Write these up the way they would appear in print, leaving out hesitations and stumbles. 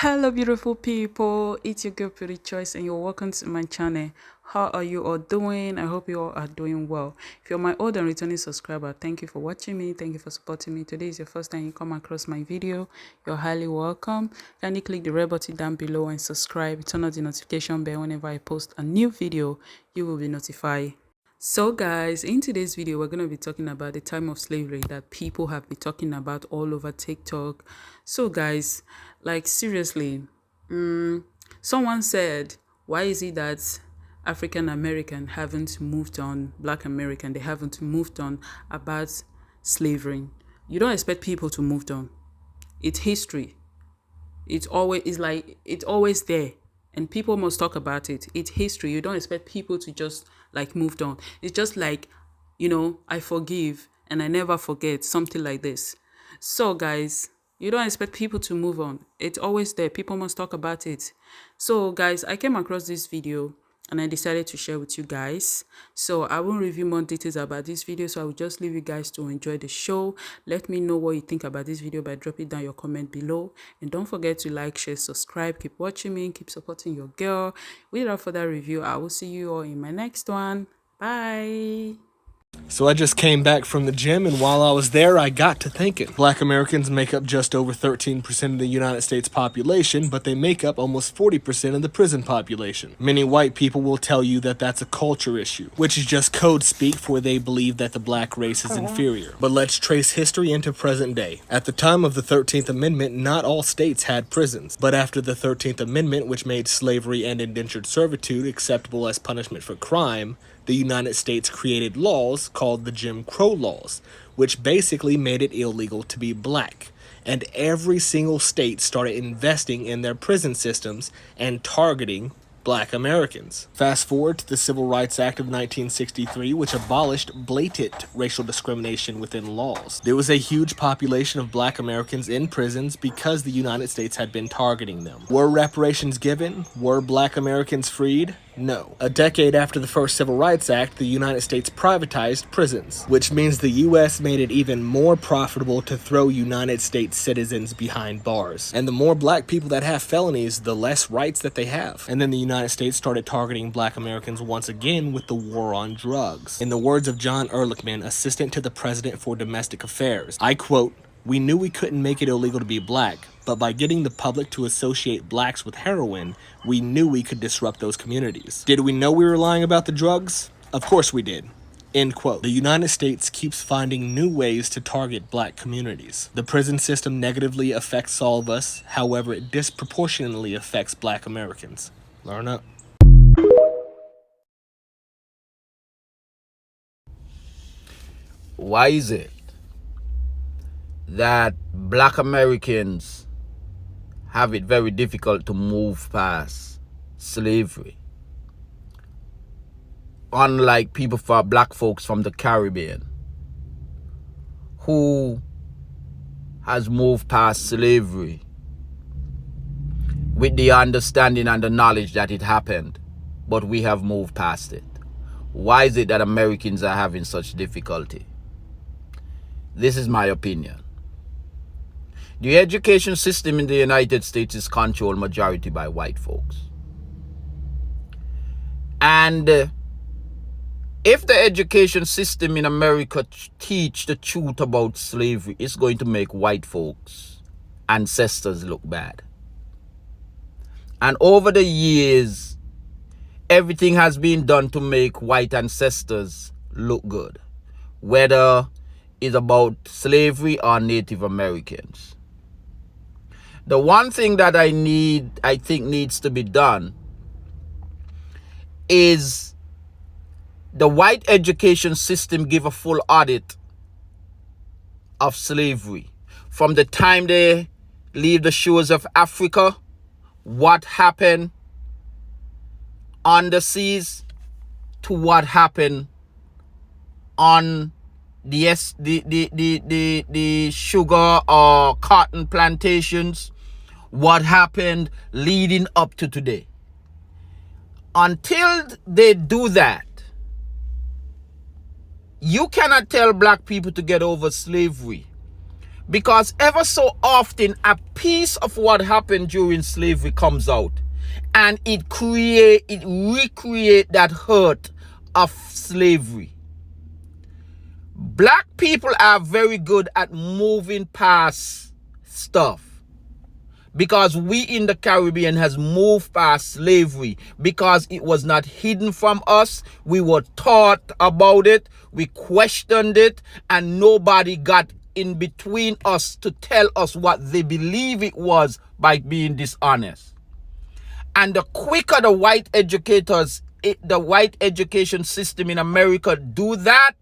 Hello, beautiful people. It's your girl Prettychoice, and you're welcome to my channel. How are you all doing? I hope you all are doing well. If you're my old and returning subscriber, thank you for watching me. Thank you for supporting me. Today is your first time you come across my video. You're highly welcome. Kindly click the red button down below and subscribe. Turn on the notification bell whenever I post a new video. You will be notified. So guys, in today's video, we're going to be talking about the time of slavery that people have been talking about all over TikTok. So guys, like seriously, someone said, why is it that African American haven't moved on, Black American, they haven't moved on about slavery? You don't expect people to move on. It's history. It's always there, and people must talk about it. It's history. You don't expect people to just like moved on. It's just like, I forgive and I never forget, something like this. So guys, you don't expect people to move on. It's always there. People must talk about it. So guys, I came across this video and I decided to share with you guys. So I won't review more details about this video, so I will just leave you guys to enjoy the show. Let me know what you think about this video by dropping down your comment below, and don't forget to like, share, subscribe. Keep watching me, keep supporting your girl. Without further review, I will see you all in my next one. Bye. So I just came back from the gym, and while I was there, I got to thinking. Black Americans make up just over 13% of the United States population, but they make up almost 40% of the prison population. Many white people will tell you that that's a culture issue, which is just code speak for they believe that the black race is inferior. But let's trace history into present day. At the time of the 13th Amendment, not all states had prisons, but after the 13th Amendment, which made slavery and indentured servitude acceptable as punishment for crime, the United States created laws called the Jim Crow laws, which basically made it illegal to be black. And every single state started investing in their prison systems and targeting Black Americans. Fast forward to the Civil Rights Act of 1963, which abolished blatant racial discrimination within laws. There was a huge population of Black Americans in prisons because the United States had been targeting them. Were reparations given? Were Black Americans freed? No. A decade after the first Civil Rights Act, the United States privatized prisons, which means the U.S. made it even more profitable to throw United States citizens behind bars. And the more black people that have felonies, the less rights that they have. And then the United States started targeting Black Americans once again with the war on drugs. In the words of John Ehrlichman, assistant to the president for domestic affairs, I quote, "We knew we couldn't make it illegal to be black, but by getting the public to associate blacks with heroin, we knew we could disrupt those communities." Did we know we were lying about the drugs? Of course we did. End quote. The United States keeps finding new ways to target black communities. The prison system negatively affects all of us, however, it disproportionately affects Black Americans. Learn up. Why is it that Black Americans have it very difficult to move past slavery, unlike black folks from the Caribbean who has moved past slavery with the understanding and the knowledge that it happened, but we have moved past it? Why is it that Americans are having such difficulty? This is my opinion. The education system in the United States is controlled majority by white folks. And if the education system in America teach the truth about slavery, it's going to make white folks' ancestors look bad. And over the years, everything has been done to make white ancestors look good, whether it's about slavery or Native Americans. The one thing that I think needs to be done is the white education system give a full audit of slavery. From the time they leave the shores of Africa, what happened on the seas, to what happened on the sugar or cotton plantations, what happened leading up to today. Until they do that, you cannot tell black people to get over slavery, Because ever so often, a piece of what happened during slavery comes out, and it recreate that hurt of slavery. Black people are very good at moving past stuff, because we in the Caribbean has moved past slavery, because it was not hidden from us. We were taught about it, we questioned it, and nobody got in between us to tell us what they believe it was by being dishonest. And the quicker the white educators, the white education system in America do that,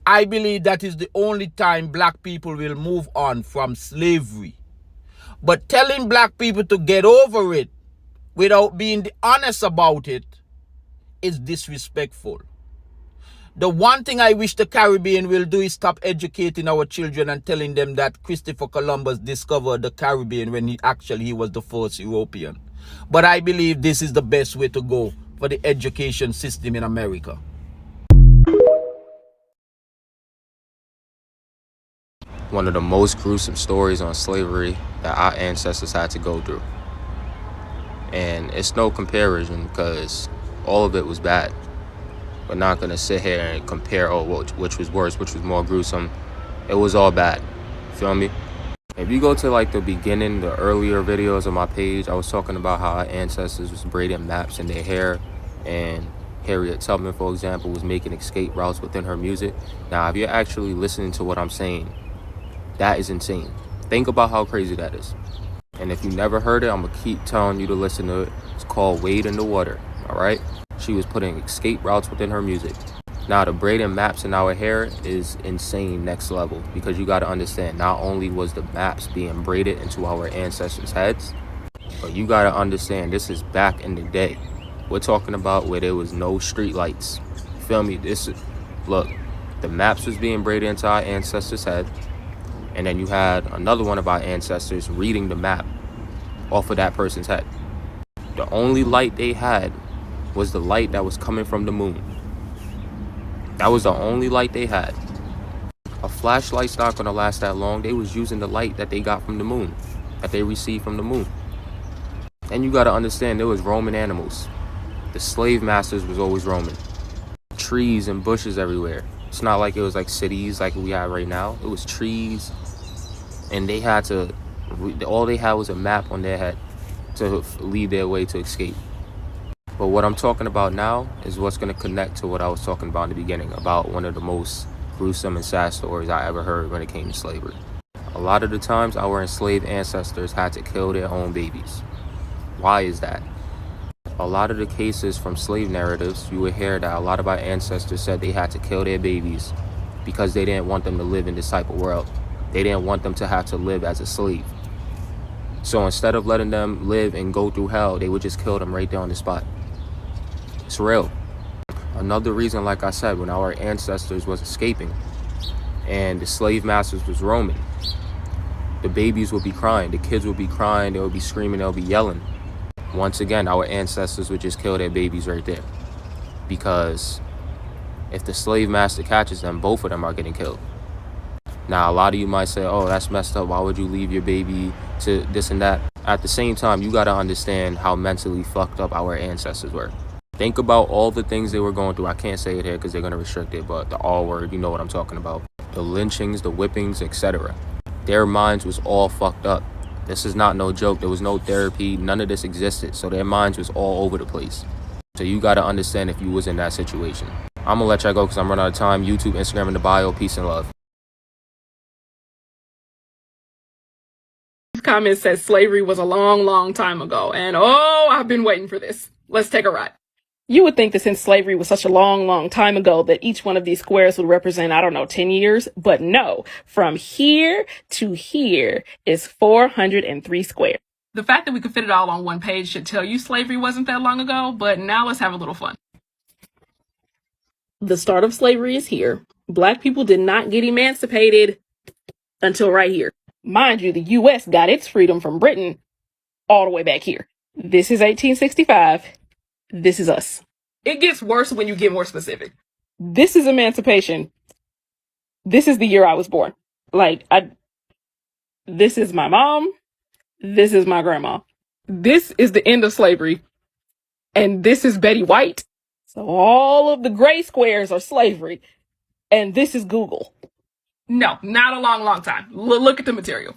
I believe that is the only time black people will move on from slavery. But telling black people to get over it without being honest about it is disrespectful. The one thing I wish the Caribbean will do is stop educating our children and telling them that Christopher Columbus discovered the Caribbean when he was the first European. But I believe this is the best way to go for the education system in America. One of the most gruesome stories on slavery that our ancestors had to go through. And it's no comparison because all of it was bad. We're not going to sit here and compare, which was worse, which was more gruesome. It was all bad. Feel me? If you go to like the beginning, the earlier videos on my page, I was talking about how our ancestors was braiding maps in their hair, and Harriet Tubman, for example, was making escape routes within her music. Now, if you're actually listening to what I'm saying, that is insane. Think about how crazy that is. And if you never heard it, I'm going to keep telling you to listen to it. It's called Wade in the Water, all right? She was putting escape routes within her music. Now, the braiding maps in our hair is insane next level, because you got to understand, not only was the maps being braided into our ancestors' heads, but you got to understand this is back in the day. We're talking about where there was no street lights. Feel me? Look, the maps was being braided into our ancestors' head, and then you had another one of our ancestors reading the map off of that person's head. The only light they had was the light that was coming from the moon. That was the only light they had. A flashlight's not gonna last that long. They was using the light that they got from the moon, that they received from the moon. And you gotta understand, there was roaming animals. The slave masters was always roaming. Trees and bushes everywhere. It's not like it was like cities like we have right now. It was trees, and they had to, all they had was a map on their head to lead their way to escape. But what I'm talking about now is what's going to connect to what I was talking about in the beginning, about one of the most gruesome and sad stories I ever heard when it came to slavery. A lot of the times our enslaved ancestors had to kill their own babies. Why is that? A lot of the cases from slave narratives, you would hear that a lot of our ancestors said they had to kill their babies because they didn't want them to live in this type of world. They didn't want them to have to live as a slave. So instead of letting them live and go through hell, they would just kill them right there on the spot. It's real. Another reason, like I said, when our ancestors was escaping and the slave masters was roaming, the babies would be crying, the kids would be crying, they would be screaming, they'll be yelling. Once again, our ancestors would just kill their babies right there. Because if the slave master catches them, both of them are getting killed. Now, a lot of you might say, oh, that's messed up. Why would you leave your baby to this and that? At the same time, you got to understand how mentally fucked up our ancestors were. Think about all the things they were going through. I can't say it here because they're going to restrict it, but the R word, you know what I'm talking about. The lynchings, the whippings, etc. Their minds was all fucked up. This is not no joke. There was no therapy. None of this existed. So their minds was all over the place. So you got to understand if you was in that situation. I'm going to let y'all go because I'm running out of time. YouTube, Instagram in the bio. Peace and love. Comment says slavery was a long, long time ago. And oh, I've been waiting for this. Let's take a ride. You would think that since slavery was such a long, long time ago that each one of these squares would represent, I don't know, 10 years. But no, from here to here is 403 squares. The fact that we could fit it all on one page should tell you slavery wasn't that long ago, but now let's have a little fun. The start of slavery is here. Black people did not get emancipated until right here. Mind you, the U.S. got its freedom from Britain all the way back here. This is 1865. This is us. It gets worse when you get more specific. This is emancipation. This is the year I was born. Like, this is my mom. This is my grandma. This is the end of slavery. And this is Betty White. So all of the gray squares are slavery. And this is Google. No, not a long, long time. Look at the material.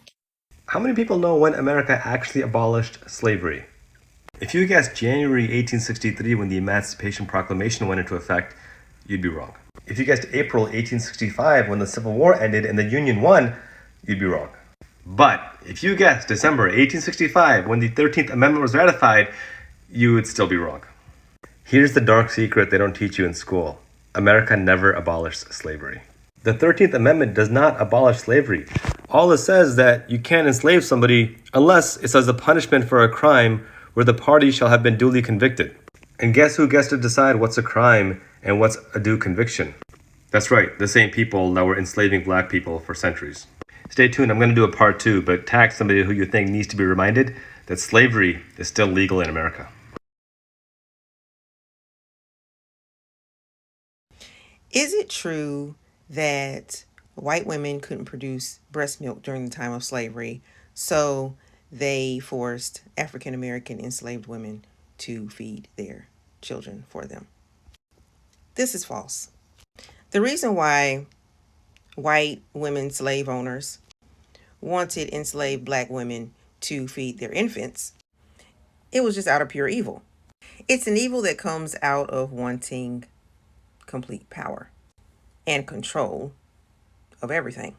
How many people know when America actually abolished slavery? If you guessed January 1863 when the Emancipation Proclamation went into effect, you'd be wrong. If you guessed April 1865 when the Civil War ended and the Union won, you'd be wrong. But if you guessed December 1865 when the 13th Amendment was ratified, you would still be wrong. Here's the dark secret they don't teach you in school. America never abolished slavery. The 13th Amendment does not abolish slavery. All it says is that you can't enslave somebody unless it's as a punishment for a crime where the party shall have been duly convicted. And guess who gets to decide what's a crime and what's a due conviction? That's right, the same people that were enslaving black people for centuries. Stay tuned, I'm going to do a part 2, but tag somebody who you think needs to be reminded that slavery is still legal in America. Is it true that white women couldn't produce breast milk during the time of slavery, so they forced African American enslaved women to feed their children for them? This is false. The reason why white women slave owners wanted enslaved black women to feed their infants, it was just out of pure evil. It's an evil that comes out of wanting complete power and control of everything,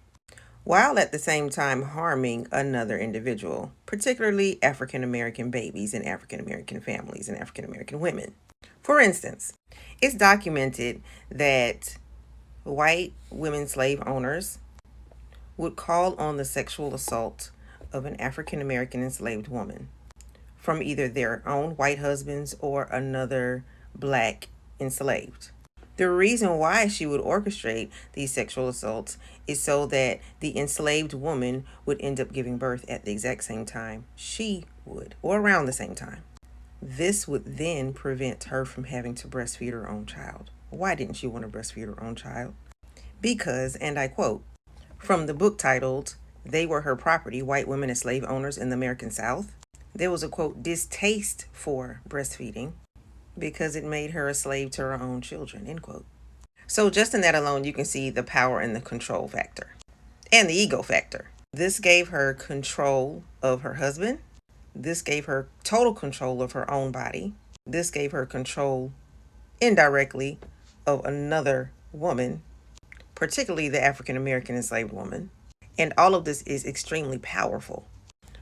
while at the same time harming another individual, particularly African American babies and African American families and African American women. For instance, it's documented that white women slave owners would call on the sexual assault of an African American enslaved woman from either their own white husbands or another black enslaved. The reason why she would orchestrate these sexual assaults is so that the enslaved woman would end up giving birth at the exact same time she would, or around the same time. This would then prevent her from having to breastfeed her own child. Why didn't she want to breastfeed her own child? Because, and I quote, from the book titled, "They Were Her Property, White Women as Slave Owners in the American South," there was a quote, distaste for breastfeeding because it made her a slave to her own children, end quote. So just in that alone, you can see the power and the control factor and the ego factor. This gave her control of her husband. This gave her total control of her own body. This gave her control indirectly of another woman, particularly the African American enslaved woman. And all of this is extremely powerful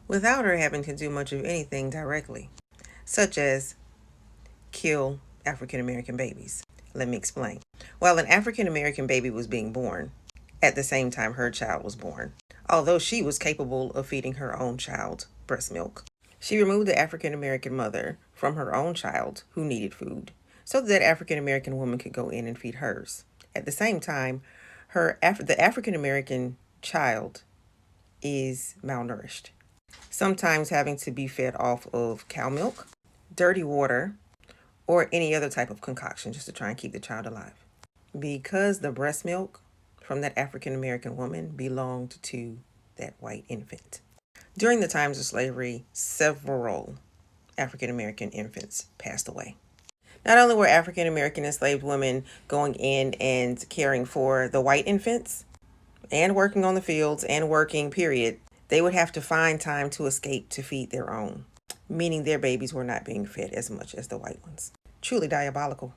without her having to do much of anything directly, such as kill African American babies. Let me explain. While an African American baby was being born, at the same time her child was born, although she was capable of feeding her own child breast milk, she removed the African American mother from her own child who needed food so that African American woman could go in and feed hers. At the same time, the African American child is malnourished, sometimes having to be fed off of cow milk, dirty water, or any other type of concoction just to try and keep the child alive. Because the breast milk from that African American woman belonged to that white infant. During the times of slavery, several African American infants passed away. Not only were African American enslaved women going in and caring for the white infants and working on the fields and working, period, they would have to find time to escape to feed their own, meaning their babies were not being fed as much as the white ones. Truly diabolical.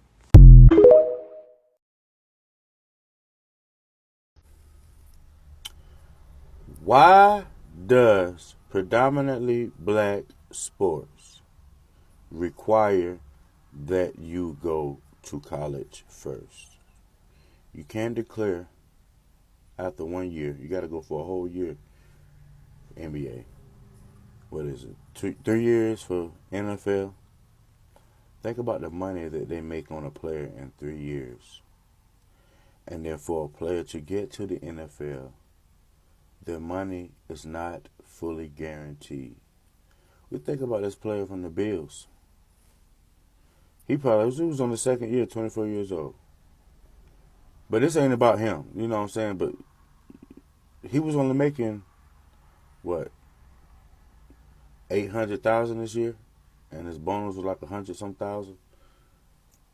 Why does predominantly black sports require that you go to college first? You can't declare after 1 year. You got to go for a whole year for NBA. What is it? 3 years for NFL? Think about the money that they make on a player in 3 years. And then for a player to get to the NFL, their money is not fully guaranteed. We think about this player from the Bills. He was on the second year, 24 years old. But this ain't about him, you know what I'm saying? But he was only making what, 800,000 this year, and his bonus was like 100-some thousand.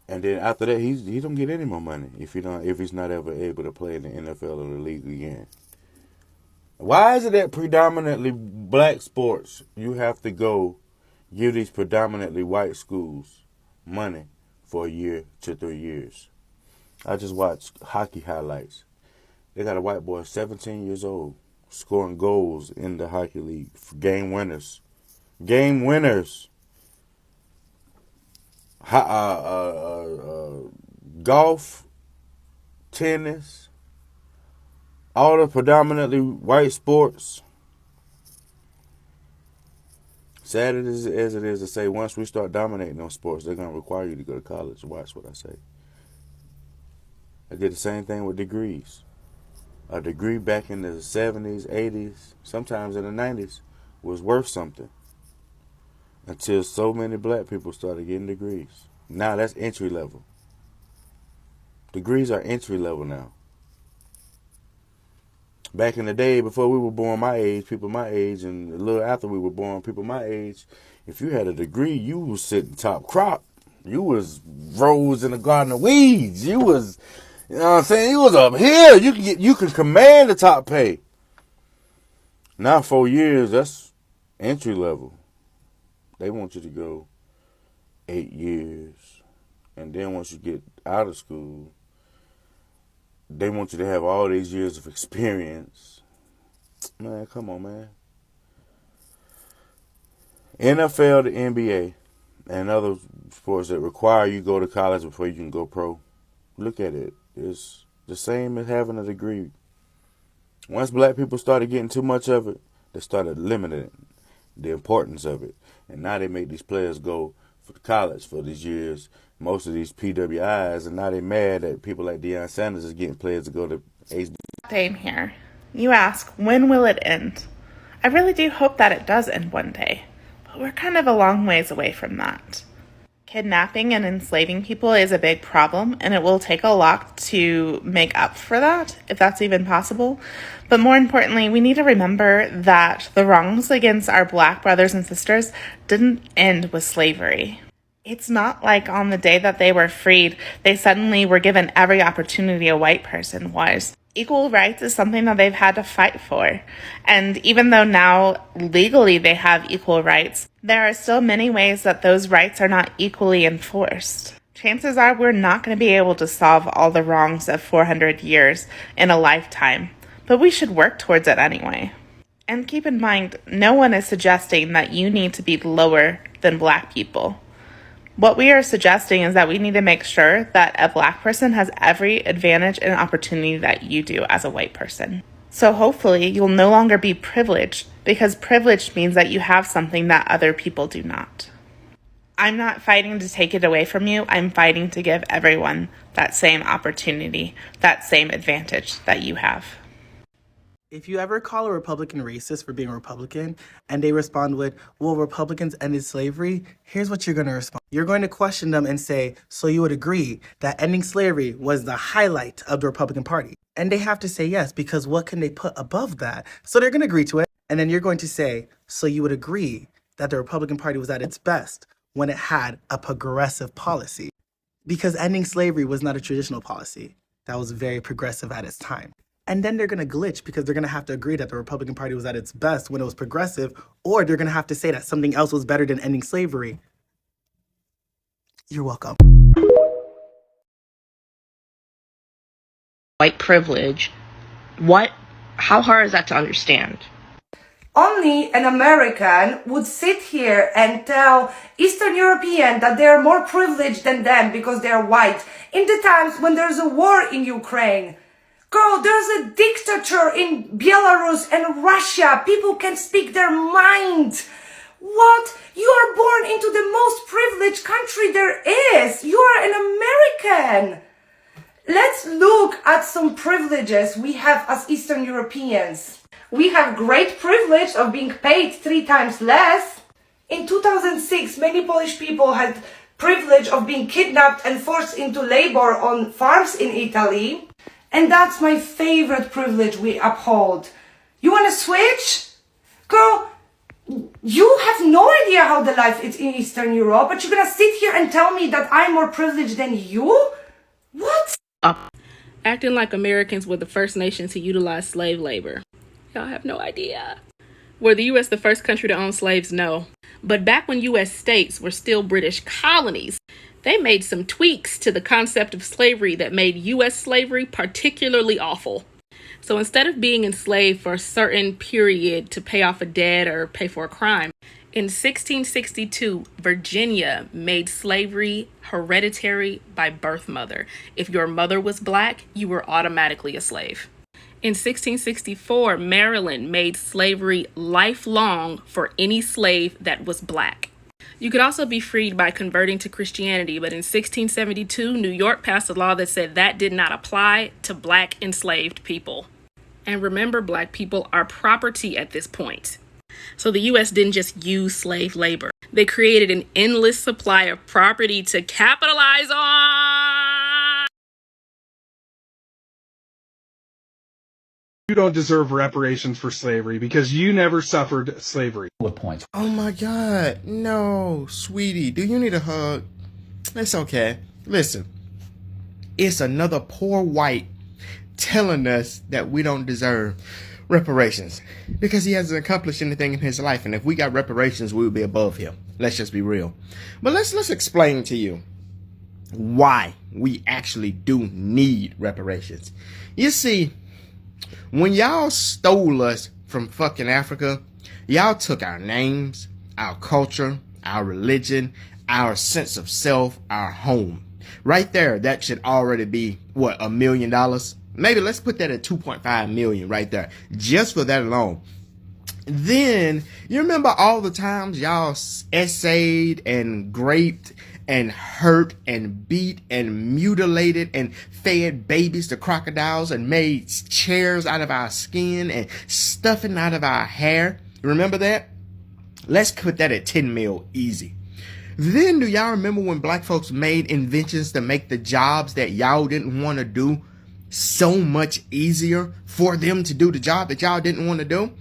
And then after that, he don't get any more money if he's not ever able to play in the NFL or the league again. Why is it that predominantly black sports you have to go give these predominantly white schools money for a year to 3 years? I just watched hockey highlights. They got a white boy 17 years old scoring goals in the hockey league for game winners. Game winners. Golf, tennis, all the predominantly white sports. Sad as it is to say, once we start dominating those sports, they're going to require you to go to college. Watch what I say. I did the same thing with degrees. A degree back in the 70s, 80s, sometimes in the 90s, was worth something. Until so many black people started getting degrees. Now that's entry level. Degrees are entry level now. Back in the day, before we were born my age, people my age, and a little after we were born, people my age, if you had a degree, you was sitting top crop. You was rose in the garden of weeds. You was, you know what I'm saying? You was up here. You can command the top pay. Now 4 years, that's entry level. They want you to go 8 years. And then once you get out of school, they want you to have all these years of experience. Man, come on, man. NFL, the NBA, and other sports that require you go to college before you can go pro. Look at it. It's the same as having a degree. Once black people started getting too much of it, they started limiting the importance of it. And now they make these players go for college for these years, most of these PWIs, and now they're mad that people like Deion Sanders is getting players to go to HB. Same here. You ask, when will it end? I really do hope that it does end one day, but we're kind of a long ways away from that. Kidnapping and enslaving people is a big problem, and it will take a lot to make up for that, if that's even possible. But more importantly, we need to remember that the wrongs against our black brothers and sisters didn't end with slavery. It's not like on the day that they were freed, they suddenly were given every opportunity a white person was. Equal rights is something that they've had to fight for. And even though now legally they have equal rights, there are still many ways that those rights are not equally enforced. Chances are we're not going to be able to solve all the wrongs of 400 years in a lifetime, but we should work towards it anyway. And keep in mind, no one is suggesting that you need to be lower than black people. What we are suggesting is that we need to make sure that a black person has every advantage and opportunity that you do as a white person. So hopefully you'll no longer be privileged, because privilege means that you have something that other people do not. I'm not fighting to take it away from you. I'm fighting to give everyone that same opportunity, that same advantage that you have. If you ever call a Republican racist for being a Republican and they respond with, well, Republicans ended slavery, here's what you're going to respond. You're going to question them and say, so you would agree that ending slavery was the highlight of the Republican Party? And they have to say yes, because what can they put above that? So they're going to agree to it. And then you're going to say, so you would agree that the Republican Party was at its best when it had a progressive policy? Because ending slavery was not a traditional policy. That was very progressive at its time. And then they're going to glitch, because they're going to have to agree that the Republican Party was at its best when it was progressive, or they're going to have to say that something else was better than ending slavery. You're welcome. White privilege. How hard is that to understand? Only an American would sit here and tell Eastern European that they are more privileged than them because they are white in the times when there's a war in Ukraine. Girl, there's a dictator in Belarus and Russia. People can speak their mind. What? You are born into the most privileged country there is. You are an American. Let's look at some privileges we have as Eastern Europeans. We have great privilege of being paid 3 times less. In 2006, many Polish people had privilege of being kidnapped and forced into labor on farms in Italy. And that's my favorite privilege we uphold. You want to switch? Girl, you have no idea how the life is in Eastern Europe, but you're gonna sit here and tell me that I'm more privileged than you? What? Acting like Americans were the first nation to utilize slave labor. Y'all have no idea. Were the U.S. the first country to own slaves? No. But back when U.S. states were still British colonies, they made some tweaks to the concept of slavery that made U.S. slavery particularly awful. So instead of being enslaved for a certain period to pay off a debt or pay for a crime, in 1662, Virginia made slavery hereditary by birth mother. If your mother was black, you were automatically a slave. In 1664, Maryland made slavery lifelong for any slave that was black. You could also be freed by converting to Christianity, but in 1672, New York passed a law that said that did not apply to black enslaved people. And remember, black people are property at this point. So the U.S. didn't just use slave labor. They created an endless supply of property to capitalize on. You don't deserve reparations for slavery because you never suffered slavery. Points. Oh my God, no, sweetie, do you need a hug? It's okay. Listen, it's another poor white telling us that we don't deserve reparations because he hasn't accomplished anything in his life, and if we got reparations, we would be above him. Let's just be real. But let's explain to you why we actually do need reparations. You see, when y'all stole us from fucking Africa, y'all took our names, our culture, our religion, our sense of self, our home. Right there, that should already be, what, $1 million? Maybe let's put that at 2.5 million right there, just for that alone. Then, you remember all the times y'all essayed and graped and hurt and beat and mutilated and fed babies to crocodiles and made chairs out of our skin and stuffing out of our hair? Remember that? Let's put that at 10 mil easy. Then do y'all remember when black folks made inventions to make the jobs that y'all didn't want to do so much easier for them to do the job that y'all didn't want to do?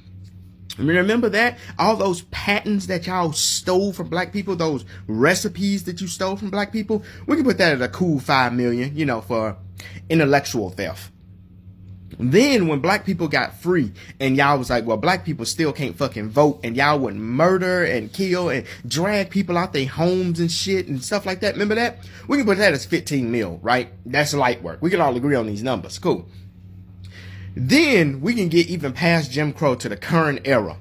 Remember that? All those patents that y'all stole from black people, those recipes that you stole from black people, we can put that at a cool 5 million, you know, for intellectual theft. Then when black people got free and y'all was like, well, black people still can't fucking vote, and y'all would murder and kill and drag people out their homes and shit and stuff like that. Remember that? We can put that as 15 mil, right? That's light work. We can all agree on these numbers. Cool. Then we can get even past Jim Crow to the current era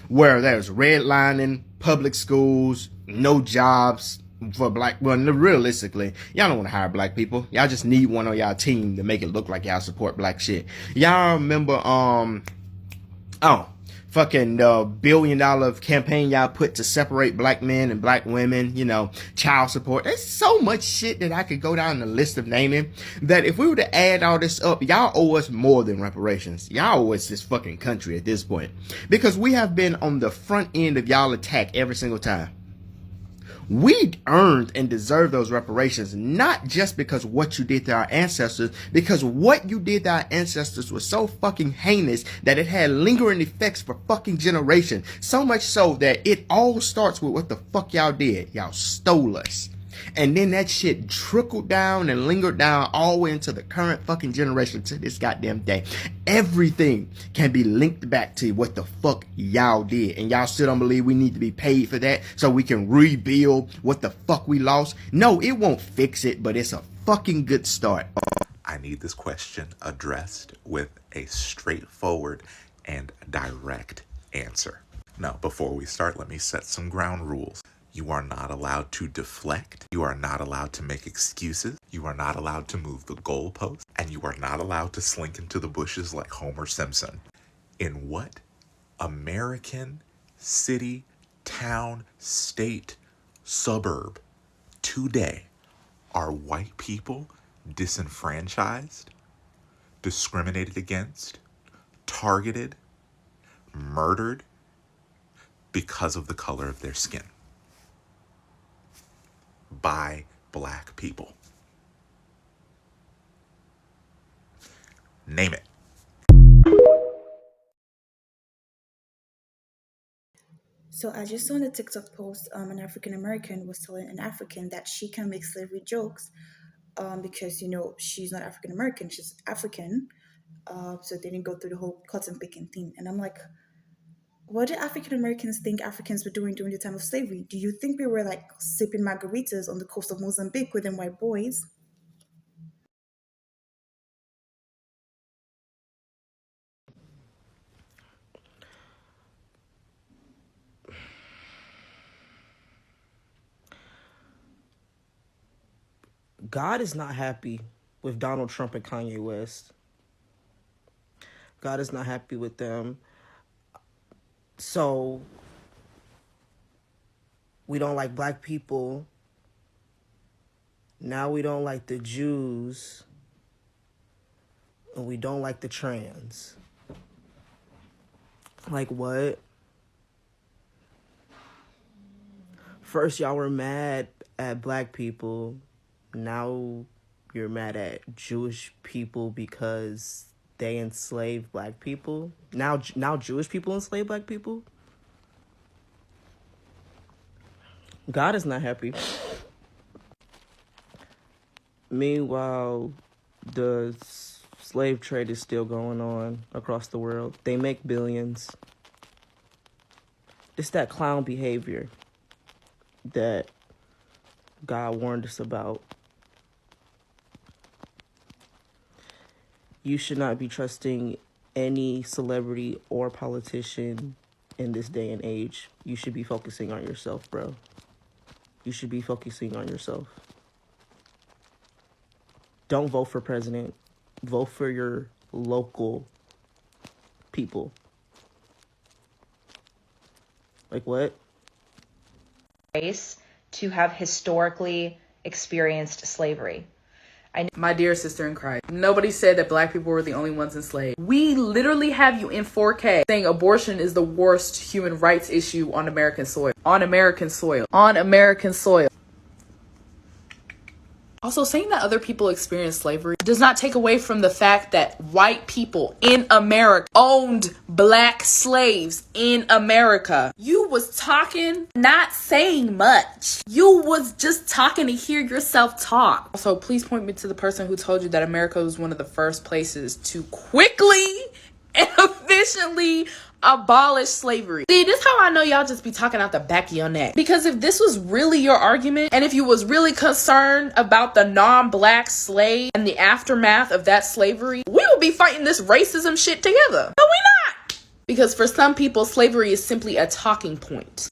where there's redlining, public schools, no jobs for black. Well, realistically, y'all don't want to hire black people. Y'all just need one on y'all team to make it look like y'all support black shit. Y'all remember, fucking $1 billion campaign y'all put to separate black men and black women, you know, child support. There's so much shit that I could go down the list of naming that if we were to add all this up, y'all owe us more than reparations. Y'all owe us this fucking country at this point, because we have been on the front end of y'all attack every single time. We earned and deserve those reparations, not just because what you did to our ancestors, because what you did to our ancestors was so fucking heinous that it had lingering effects for fucking generations. So much so that it all starts with what the fuck y'all did. Y'all stole us. And then that shit trickled down and lingered down all the way into the current fucking generation to this goddamn day. Everything can be linked back to what the fuck y'all did. And y'all still don't believe we need to be paid for that so we can rebuild what the fuck we lost? No, it won't fix it, but it's a fucking good start. I need this question addressed with a straightforward and direct answer. Now, before we start, let me set some ground rules. You are not allowed to deflect. You are not allowed to make excuses. You are not allowed to move the goalpost. And you are not allowed to slink into the bushes like Homer Simpson. In what American city, town, state, suburb today are white people disenfranchised, discriminated against, targeted, murdered because of the color of their skin? By black people. Name it. So I just saw in a TikTok post, an African American was telling an African that she can make slavery jokes because, she's not African American, she's African. So they didn't go through the whole cotton picking thing. And I'm like, what did African Americans think Africans were doing during the time of slavery? Do you think we were like sipping margaritas on the coast of Mozambique with them white boys? God is not happy with Donald Trump and Kanye West. God is not happy with them. So we don't like black people. Now we don't like the Jews. And we don't like the trans. Like what? First y'all were mad at black people. Now you're mad at Jewish people because they enslave black people. Now Jewish people enslave black people. God is not happy. Meanwhile, the slave trade is still going on across the world. They make billions. It's that clown behavior that God warned us about. You should not be trusting any celebrity or politician in this day and age. You should be focusing on yourself, bro. You should be focusing on yourself. Don't vote for president. Vote for your local people. Like what? Race to have historically experienced slavery. My dear sister in Christ, nobody said that black people were the only ones enslaved. We literally have you in 4K saying abortion is the worst human rights issue on American soil. On American soil. On American soil. Also, saying that other people experienced slavery does not take away from the fact that white people in America owned black slaves in America. You was talking, not saying much. You was just talking to hear yourself talk. Also, please point me to the person who told you that America was one of the first places to quickly and efficiently abolish slavery. See, this is how I know y'all just be talking out the back of your neck. Because if this was really your argument, and if you was really concerned about the non-black slave and the aftermath of that slavery, we would be fighting this racism shit together. But we not. Because for some people, slavery is simply a talking point.